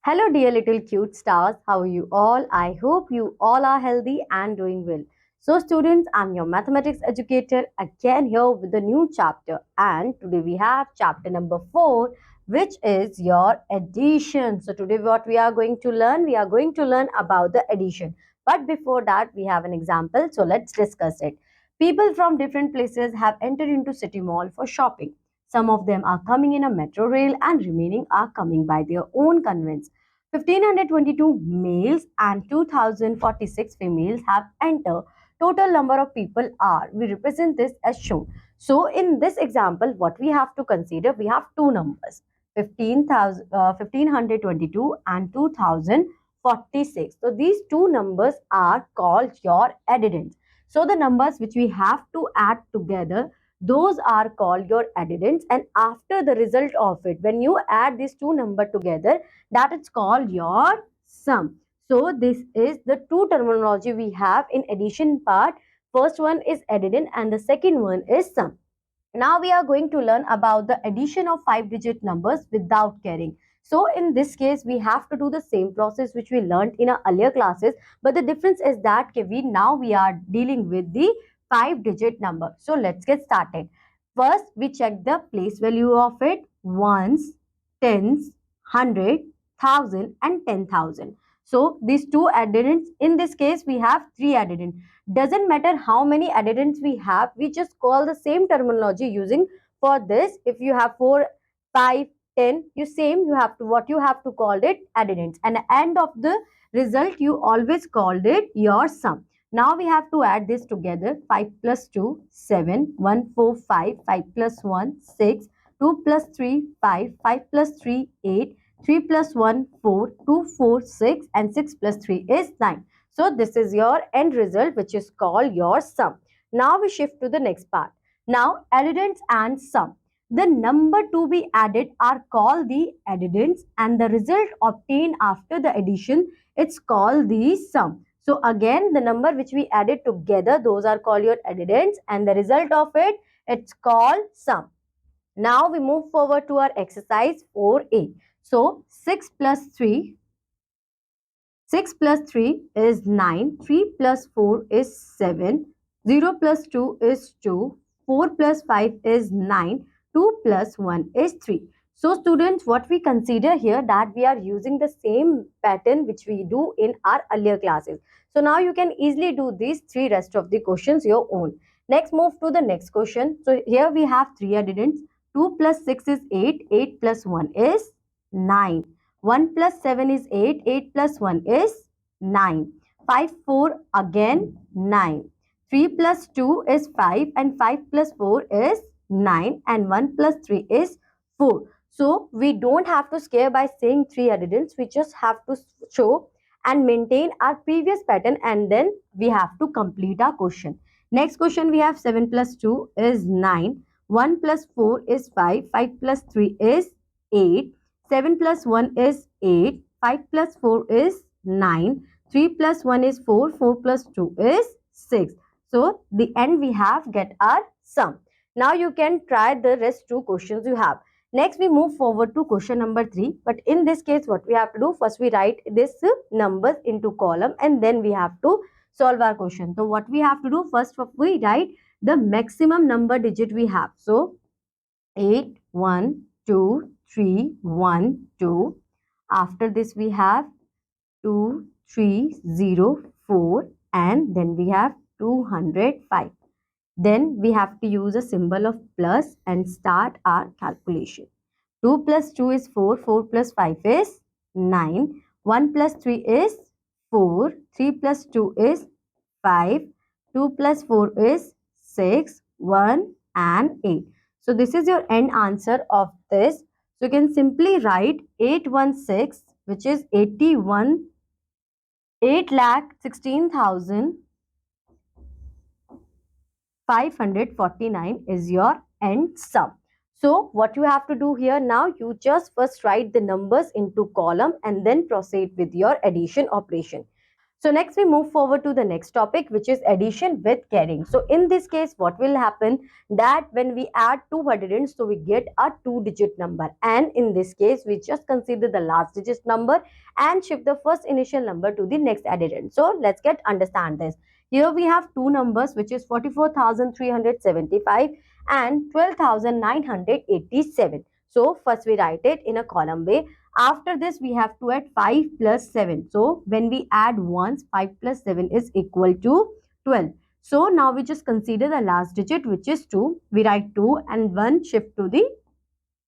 Hello, dear little cute stars. How are you all? I hope you all are healthy and doing well. So, students, I'm your mathematics educator again here with a new chapter. And today we have chapter number 4, which is your addition. So, today what we are going to learn? We are going to learn about the addition. But before that, we have an example. So, let's discuss it. People from different places have entered into City Mall for shopping. Some of them are coming in a metro rail and remaining are coming by their own conveyance. 1522 males and 2046 females have entered. Total number of people are. We represent this as shown. So, in this example, what we have to consider, we have two numbers 1522 and 2046. So, these two numbers are called your addends. So, the numbers which we have to add together, those are called your addends, and after the result of it, when you add these two numbers together, that is called your sum. So this is the two terminology we have in addition part. First one is addend and the second one is sum. Now we are going to learn about the addition of 5-digit numbers without carrying. So in this case, we have to do the same process which we learned in our earlier classes. But the difference is that we are dealing with the 5-digit number. So let's get started. First, we check the place value of it. Ones, tens, hundred, thousand and 10,000. So these two addends, in this case, we have three addends. Doesn't matter how many addends we have, we just call the same terminology using for this. If you have 4, 5, 10, you have to what you have to call it addends, and at the end of the result you always called it your sum. Now we have to add this together. 5 plus 2 7, 1 4 5, 5 plus 1 6, 2 plus 3 5, 5 plus 3 8, 3 plus 1 4, 2 4 6 and 6 plus 3 is 9. So this is your end result, which is called your sum. Now we shift to the next part. Now addends and sum. The number to be added are called the addends, and the result obtained after the addition, it's called the sum. So again, the number which we added together, those are called your addends, and the result of it, it's called sum. Now we move forward to our exercise 4a. So 6 plus 3, 6 plus 3 is 9, 3 plus 4 is 7, 0 plus 2 is 2, 4 plus 5 is 9, 2 plus 1 is 3. So students, what we consider here that we are using the same pattern which we do in our earlier classes. So now you can easily do these three rest of the questions your own. Next, move to the next question. So here we have three addends. 2 plus 6 is 8, 8 plus 1 is 9. 1 plus 7 is 8, 8 plus 1 is 9. 5, 4 again 9. 3 plus 2 is 5 and 5 plus 4 is 9 and 1 plus 3 is 4. So we don't have to scare by saying three addends. We just have to show and maintain our previous pattern, and then we have to complete our question. Next question, we have 7 plus 2 is 9. 1 plus 4 is 5. 5 plus 3 is 8. 7 plus 1 is 8. 5 plus 4 is 9. 3 plus 1 is 4. 4 plus 2 is 6. So, the end we have get our sum. Now, you can try the rest two questions you have. Next, we move forward to question number 3. But in this case, what we have to do, first we write this numbers into column and then we have to solve our question. So, what we have to do, first we write the maximum number digit we have. So, 8, 1, 2, 3, 1, 2. After this, we have 2, 3, 0, 4, and then we have 205. Then we have to use a symbol of plus and start our calculation. 2 plus 2 is 4, 4 plus 5 is 9, 1 plus 3 is 4, 3 plus 2 is 5, 2 plus 4 is 6, 1 and 8. So this is your end answer of this. So you can simply write 816, which is 81, 8,16,549 is your end sum. So what you have to do here now, you just first write the numbers into column and then proceed with your addition operation. So next we move forward to the next topic, which is addition with carrying. So in this case, what will happen that when we add two addends, so we get a two-digit number. And in this case, we just consider the last digit number and shift the first initial number to the next addend. So let's get understand this. Here we have two numbers, which is 44,375 and 12,987. So first we write it in a column way. After this, we have to add 5 plus 7. So when we add ones, 5 plus 7 is equal to 12. So now we just consider the last digit, which is 2. We write 2 and 1 shift to the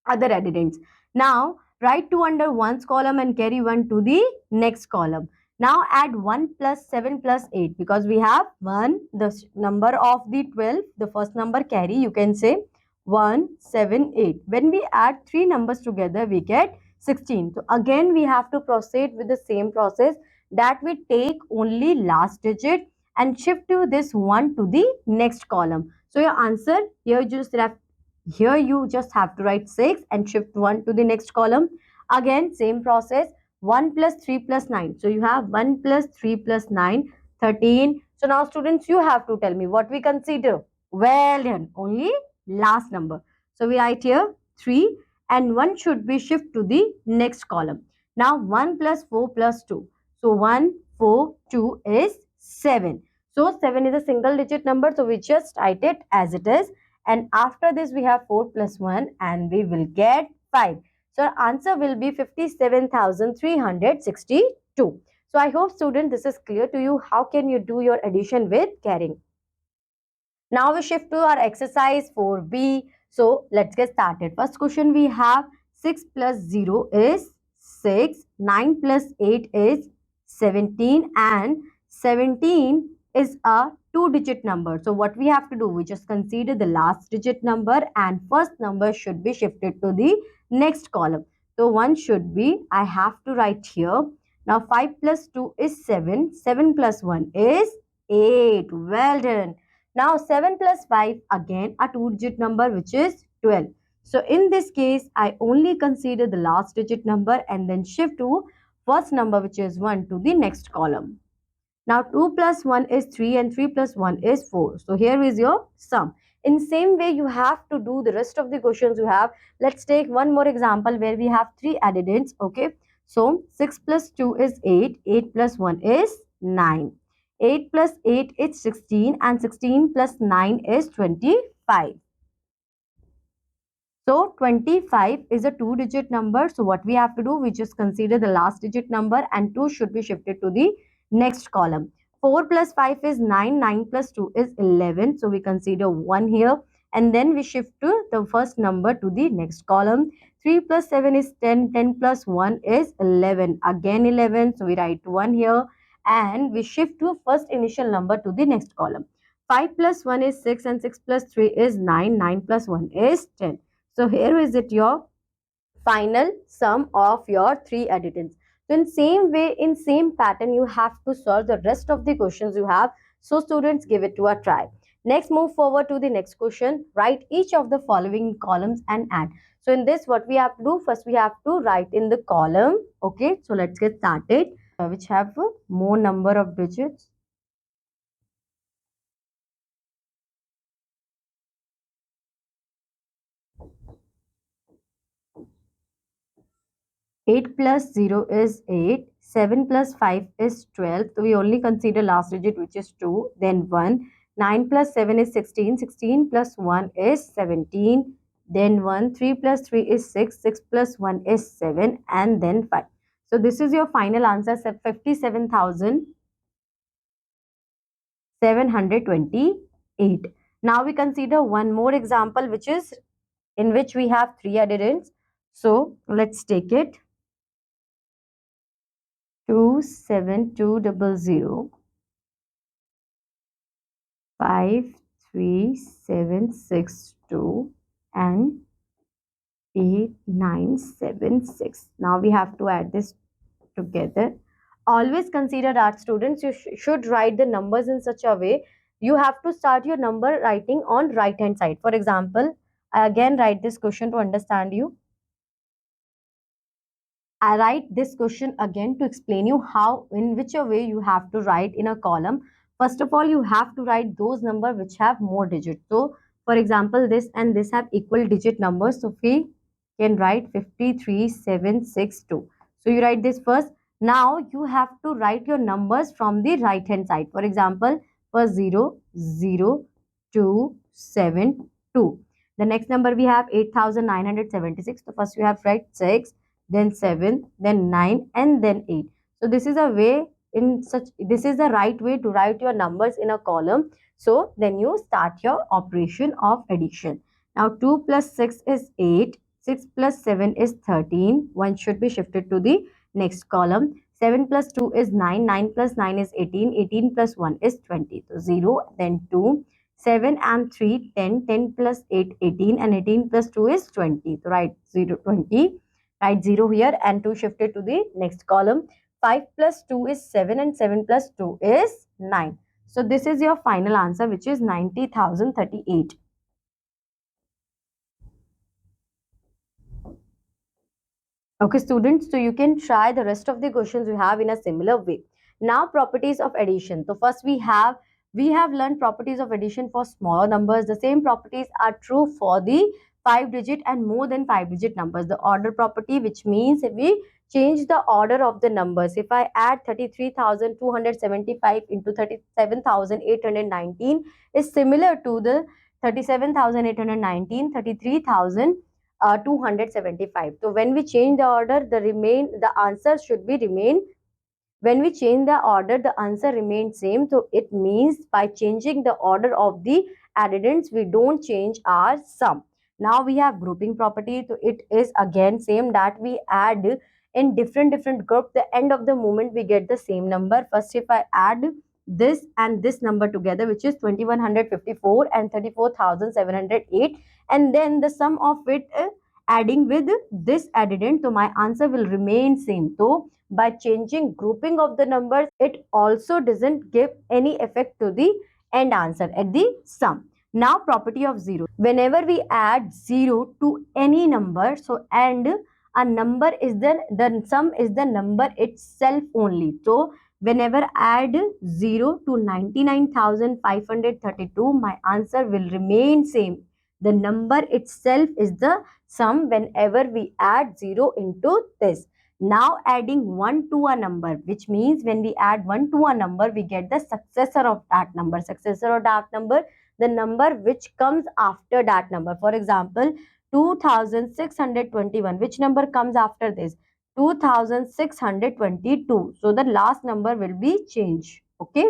other addends. Now write 2 under ones column and carry 1 to the next column. Now add 1 plus 7 plus 8 because we have 1, the number of the 12, the first number carry, you can say 1, 7, 8. When we add 3 numbers together, we get 16. So again, we have to proceed with the same process that we take only last digit and shift to this 1 to the next column. So your answer here you just have to write 6 and shift 1 to the next column. Again, same process. 1 plus 3 plus 9. So you have 1 plus 3 plus 9, 13. So now students, you have to tell me what we consider. Well done. Only last number. So we write here 3 and 1 should be shift to the next column. Now 1 plus 4 plus 2. So 1, 4, 2 is 7. So 7 is a single digit number. So we just write it as it is. And after this, we have 4 plus 1 and we will get 5. So our answer will be 57,362. So I hope students this is clear to you. How can you do your addition with carrying? Now we shift to our exercise 4B. So let's get started. First question we have 6 plus 0 is 6. 9 plus 8 is 17 and 17 is a two-digit number. So what we have to do, we just consider the last digit number and first number should be shifted to the next column. So 1 should be, I have to write here. Now 5 plus 2 is 7. 7 plus 1 is 8. Well done. Now 7 plus 5 again a two-digit number which is 12. So in this case, I only consider the last digit number and then shift to first number which is 1 to the next column. Now 2 plus 1 is 3 and 3 plus 1 is 4. So here is your sum. In same way, you have to do the rest of the questions you have. Let's take one more example where we have three addends. Okay. So 6 plus 2 is 8. 8 plus 1 is 9. 8 plus 8 is 16 and 16 plus 9 is 25. So 25 is a two-digit number. So what we have to do, we just consider the last digit number and 2 should be shifted to the next column. 4 plus 5 is 9. 9 plus 2 is 11. So we consider 1 here and then we shift to the first number to the next column. 3 plus 7 is 10. 10 plus 1 is 11. Again 11. So we write 1 here and we shift to first initial number to the next column. 5 plus 1 is 6 and 6 plus 3 is 9. 9 plus 1 is 10. So here is it your final sum of your three addends. So in same way, in same pattern, you have to solve the rest of the questions you have. So students, give it to a try. Next, move forward to the next question. Write each of the following columns and add. So in this, what we have to do, first we have to write in the column. Okay, so let's get started. Which have more number of digits. 8 plus 0 is 8. 7 plus 5 is 12. So we only consider last digit which is 2. Then 1. 9 plus 7 is 16. 16 plus 1 is 17. Then 1. 3 plus 3 is 6. 6 plus 1 is 7. And then 5. So this is your final answer, 57,728. Now we consider one more example which is in which we have three addends. So let's take it. 27200 53762 and 8976. Now we have to add this together. Always consider that students, you should write the numbers in such a way. You have to start your number writing on right hand side. For example, I again write this question to understand you. I write this question again to explain you how, in which a way you have to write in a column. First of all, you have to write those number which have more digits. So, for example, this and this have equal digit numbers. So, we can write 53762. So, you write this first. Now, you have to write your numbers from the right hand side. For example, first 00272. The next number we have 8976. So, first you have to write 6, then 7, then 9, and then 8. So this is a way, this is the right way to write your numbers in a column. So then you start your operation of addition. Now 2 plus 6 is 8, 6 plus 7 is 13. One should be shifted to the next column. 7 plus 2 is 9, 9 plus 9 is 18, 18 plus 1 is 20. So 0, then 2, 7 and 3, 10, 10 plus 8, 18, and 18 plus 2 is 20. So write 0, 20. Write 0 here and 2 shifted to the next column. 5 plus 2 is 7 and 7 plus 2 is 9. So this is your final answer, which is 90,038. Okay, students, so you can try the rest of the questions you have in a similar way. Now, properties of addition. So first we have learned properties of addition for smaller numbers. The same properties are true for the 5-digit and more than 5-digit numbers. The order property, which means if we change the order of the numbers, if I add 33,275 into 37,819 is similar to the 37,819, 275. So when we change the order, the answer should be remain. When we change the order, the answer remains same. So it means by changing the order of the addends, we don't change our sum. Now we have grouping property. So it is again same, that we add in different group. The end of the moment we get the same number. First, if I add this and this number together, which is 2154 and 34,708, and then the sum of it adding with this addend, so my answer will remain same. So by changing grouping of the numbers, it also doesn't give any effect to the end answer at the sum. Now, property of 0. Whenever we add 0 to any number, so and a number is the sum is the number itself only. So whenever I add 0 to 99,532, my answer will remain same. The number itself is the sum whenever we add 0 into this. Now adding 1 to a number, which means when we add 1 to a number, we get the successor of that number. Successor of that number, the number which comes after that number. For example, 2621. Which number comes after this? 2622. So the last number will be changed. Okay.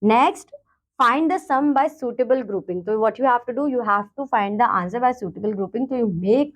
Next, find the sum by suitable grouping. So what you have to do, you have to find the answer by suitable grouping. So you make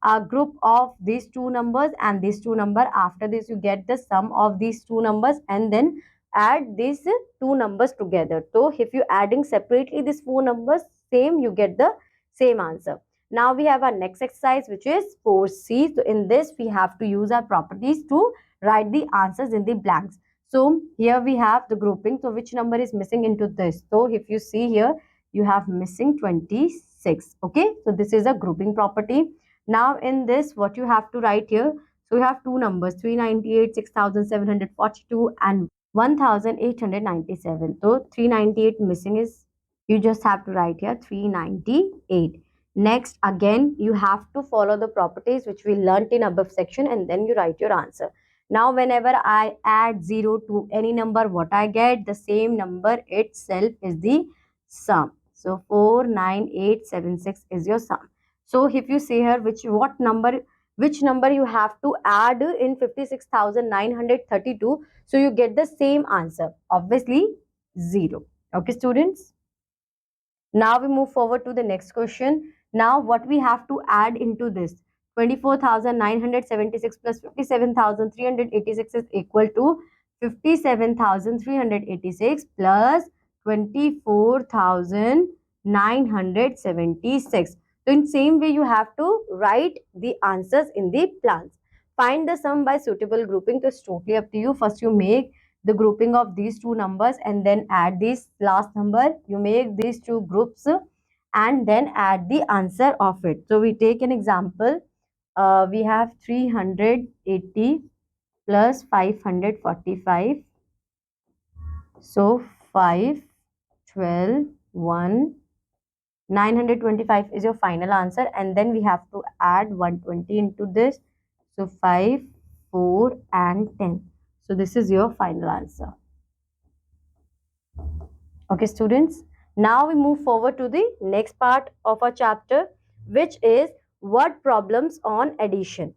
a group of these two numbers and these two number. After this, you get the sum of these two numbers and then add these two numbers together. So if you adding separately these four numbers, same, you get the same answer. Now we have our next exercise, which is 4C. So in this, we have to use our properties to write the answers in the blanks. So here we have the grouping. So which number is missing into this? So if you see here, you have missing 26. Okay. So this is a grouping property. Now in this, what you have to write here? So you have two numbers, 398, 6,742 and 1,897. So 398 missing is, you just have to write here 398. Next, again, you have to follow the properties which we learnt in above section and then you write your answer. Now, whenever I add 0 to any number, what I get? The same number itself is the sum. So, 49876 is your sum. So, if you say here which number you have to add in 56,932, so you get the same answer. Obviously, 0. Okay, students? Now we move forward to the next question. Now what we have to add into this? 24,976 plus 57,386 is equal to 57,386 plus 24,976. So in same way you have to write the answers in the plans. Find the sum by suitable grouping. So it's totally up to you. First you make the grouping of these two numbers and then add this last number. You make these two groups and then add the answer of it. So we take an example. We have 380 plus 545. So 5, 12, 1, 925 is your final answer, and then we have to add 120 into this. So 5, 4 and 10. So this is your final answer. Okay, students. Now we move forward to the next part of our chapter, which is word problems on addition.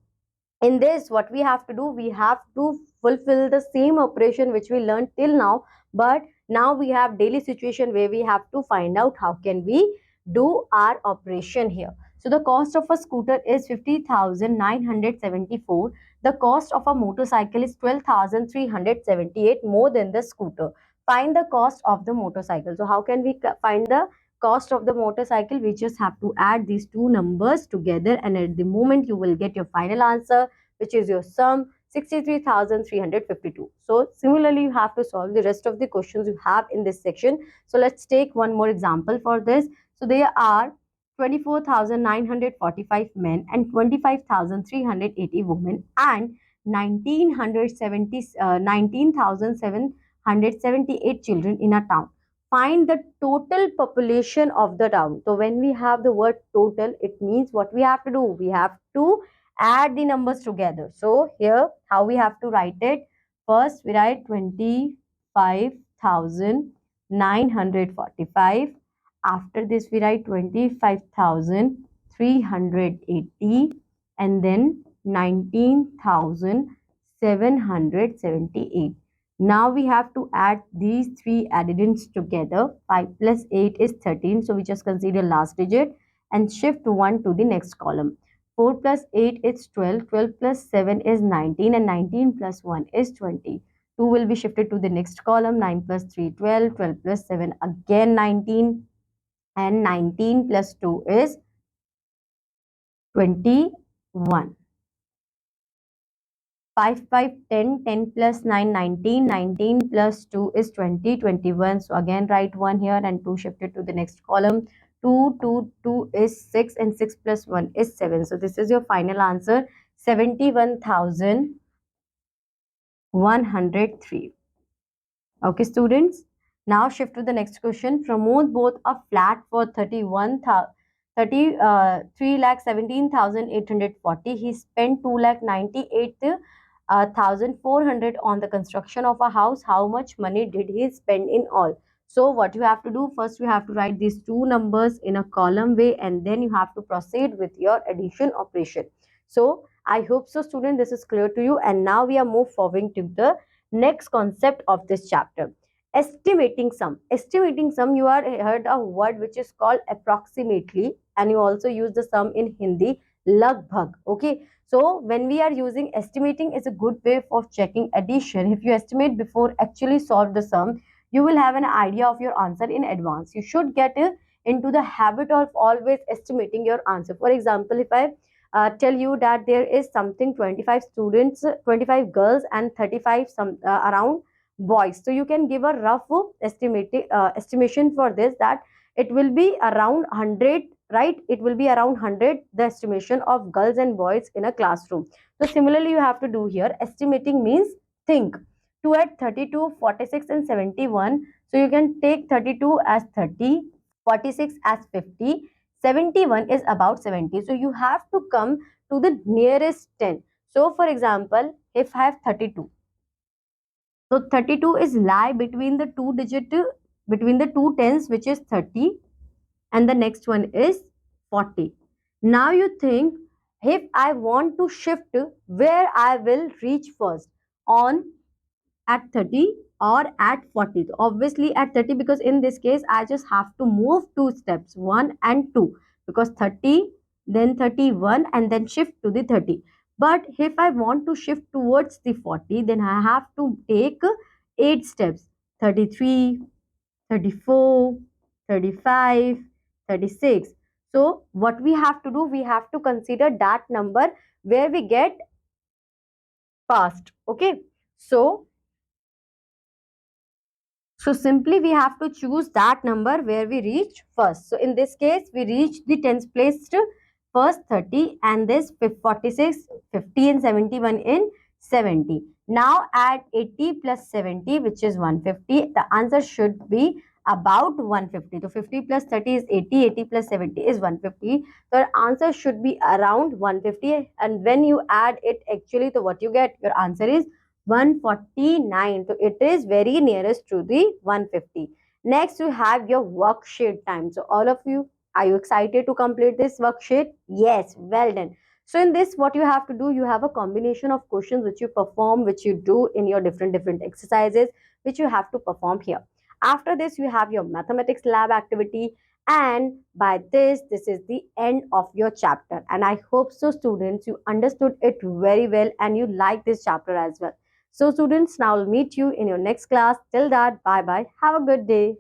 In this, what we have to do, we have to fulfill the same operation which we learned till now, but now we have daily situation where we have to find out how can we do our operation here. So the cost of a scooter is 50,974. The cost of a motorcycle is 12,378, more than the scooter. Find the cost of the motorcycle. So how can we find the cost of the motorcycle? We just have to add these two numbers together, and at the moment you will get your final answer, which is your sum, 63,352. So similarly, you have to solve the rest of the questions you have in this section. So let's take one more example for this. So there are 24,945 men and 25,380 women and 19,778 children in a town. Find the total population of the town. So when we have the word total, it means what we have to do? We have to add the numbers together. So here, how we have to write it? First, we write 25,945. After this, we write 25,380 and then 19,778. Now we have to add these three addends together. 5 plus 8 is 13. So we just consider last digit and shift 1 to the next column. 4 plus 8 is 12. 12 plus 7 is 19. And 19 plus 1 is 20. 2 will be shifted to the next column. 9 plus 3, 12. 12 plus 7, again 19. And 19 plus 2 is 21. 5, 5, 10, 10 plus 9, 19, 19 plus 2 is 20, 21. So again write 1 here and 2 shifted to the next column. 2, 2, 2 is 6 and 6 plus 1 is 7. So this is your final answer, 71,103. Okay, students. Now shift to the next question. Pramod bought a flat for 3,17,840. He spent 2,98,400 on the construction of a house. How much money did he spend in all? So what you have to do, first you have to write these two numbers in a column way, and then you have to proceed with your addition operation. So I hope so, student, this is clear to you. And now we are move forward to the next concept of this chapter, estimating sum. Estimating sum, you are heard a word which is called approximately, and you also use the sum in Hindi, lagbhag. Okay, so when we are using estimating, is a good way of checking addition. If you estimate before actually solve the sum, you will have an idea of your answer in advance. You should get into the habit of always estimating your answer. For example, if I tell you that there is something 25 students, 25 girls and 35 some around boys, so you can give a rough estimation for this, that it will be around 100, right? It will be around 100, the estimation of girls and boys in a classroom. So similarly you have to do here. Estimating means think. 2 at 32, 46 and 71. So you can take 32 as 30, 46 as 50, 71 is about 70. So you have to come to the nearest 10. So for example, if I have 32, so 32 is lie between the two digit, between the two tens, which is 30, and the next one is 40. Now you think, if I want to shift, where I will reach first, on at 30 or at 40. So obviously at 30, because in this case I just have to move two steps, 1 and 2, because 30 then 31 and then shift to the 30. But if I want to shift towards the 40, then I have to take 8 steps, 33, 34, 35, 36. So what we have to do, we have to consider that number where we get past. Okay, so simply we have to choose that number where we reach first. So in this case, we reach the 10th place first 30 and this 46, 50 and 71 in 70. Now add 80 plus 70, which is 150. The answer should be about 150. So 50 plus 30 is 80, 80 plus 70 is 150. So your answer should be around 150. And when you add it actually, so what you get, your answer is 149. So it is very nearest to the 150. Next, you have your worksheet time. So all of you, are you excited to complete this worksheet? Yes, well done. So in this, what you have to do, you have a combination of questions which you perform, which you do in your different exercises, which you have to perform here. After this, you have your mathematics lab activity. And by this is the end of your chapter. And I hope so, students, you understood it very well and you like this chapter as well. So students, now I'll meet you in your next class. Till that, bye bye. Have a good day.